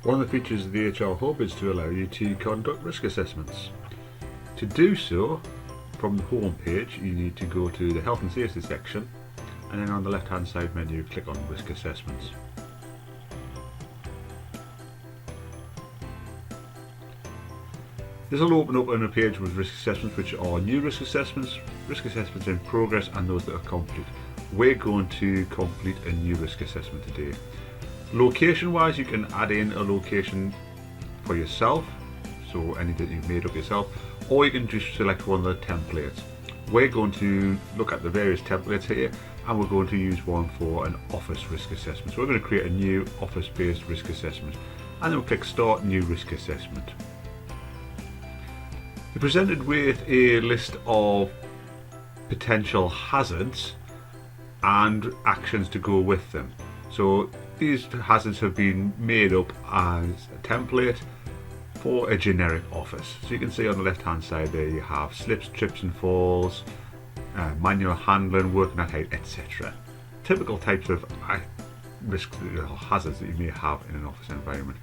One of the features of the HR Hub is to allow you to conduct risk assessments. To do so, from the home page you need to go to the health and safety section, and then on the left hand side menu click on risk assessments. This will open up on a page with risk assessments, which are new risk assessments in progress, and those that are complete. We're going to complete a new risk assessment today. Location wise, you can add in a location for yourself, so anything that you've made up yourself, or you can just select one of the templates. We're going to look at the various templates here, and we're going to use one for an office risk assessment. So we're going to create a new office based risk assessment, and then we'll click start new risk assessment. You're presented with a list of potential hazards and actions to go with them. So these hazards have been made up as a template for a generic office. So you can see on the left hand side there you have slips, trips and falls, manual handling, working at height, etc. Typical types of risks or hazards that you may have in an office environment.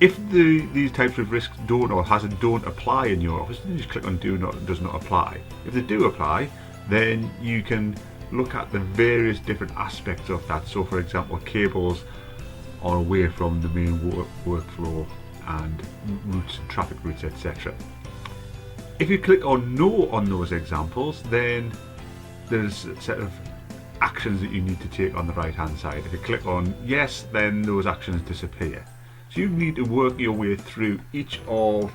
If these types of risks or hazards don't apply in your office, then you just click on does not apply. If they do apply, then you can look at the various different aspects of that. So for example, cables are away from the main workflow and routes, traffic routes, etc. If you click on no on those examples, then there's a set of actions that you need to take on the right hand side. If you click on yes, then those actions disappear. So you need to work your way through each of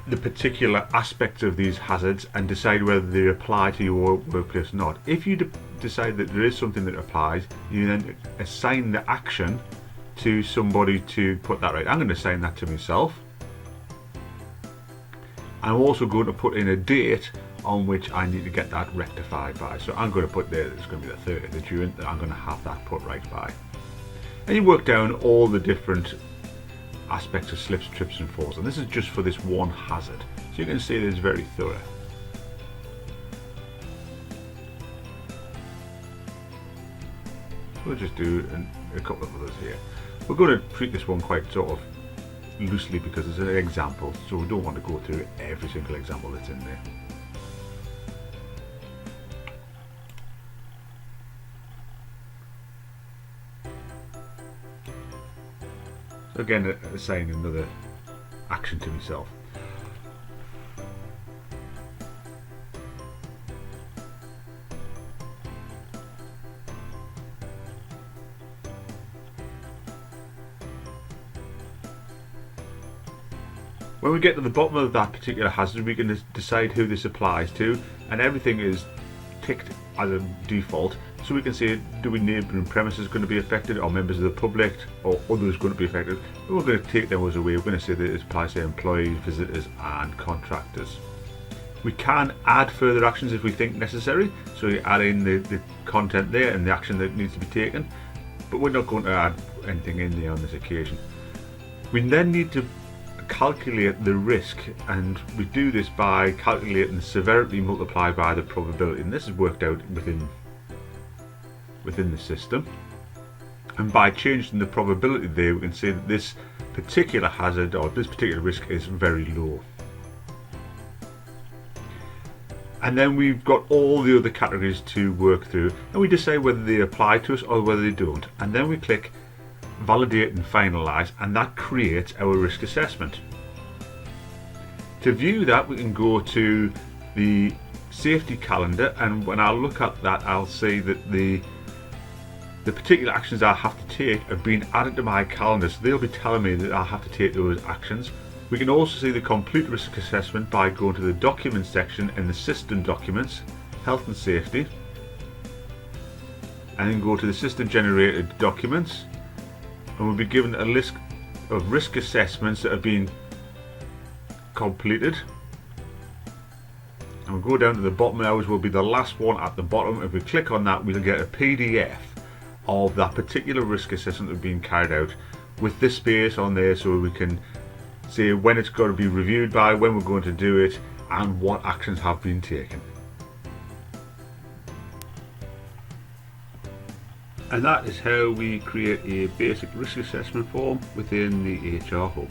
the particular aspects of these hazards and decide whether they apply to your workplace or not. If you decide that there is something that applies, you then assign the action to somebody to put that right. I'm going to assign that to myself. I'm also going to put in a date on which I need to get that rectified by. So I'm going to put there that it's going to be the 30th of June that I'm going to have that put right by. And you work down all the different aspects of slips, trips and falls, and this is just for this one hazard, so you can see that it's very thorough. We'll just do a couple of others here. We're going to treat this one quite sort of loosely because it's an example, so we don't want to go through every single example that's in there. Again, assign another action to myself. When we get to the bottom of that particular hazard, we can decide who this applies to, and everything is ticked as a default. So we can say, do we neighbouring premises going to be affected, or members of the public, or others going to be affected? And we're going to take those away. We're going to say that it applies to employees, visitors and contractors. We can add further actions if we think necessary. So you add in the content there and the action that needs to be taken. But we're not going to add anything in there on this occasion. We then need to calculate the risk, and we do this by calculating the severity multiplied by the probability. And this is worked out within the system, and by changing the probability there we can say that this particular hazard or this particular risk is very low. And then we've got all the other categories to work through, and we decide whether they apply to us or whether they don't, and then we click validate and finalize, and that creates our risk assessment. To view that, we can go to the safety calendar, and when I look at that I'll see that the particular actions I have to take have been added to my calendar, so they'll be telling me that I'll have to take those actions. We can also see the complete risk assessment by going to the documents section in the system documents, health and safety, and then go to the system generated documents, and we'll be given a list of risk assessments that have been completed. And we'll go down to the bottom. Ours will be the last one at the bottom. If we click on that, we'll get a PDF of that particular risk assessment that's been carried out with this space on there, so we can see when it's going to be reviewed by, when we're going to do it, and what actions have been taken. And that is how we create a basic risk assessment form within the HR Hub.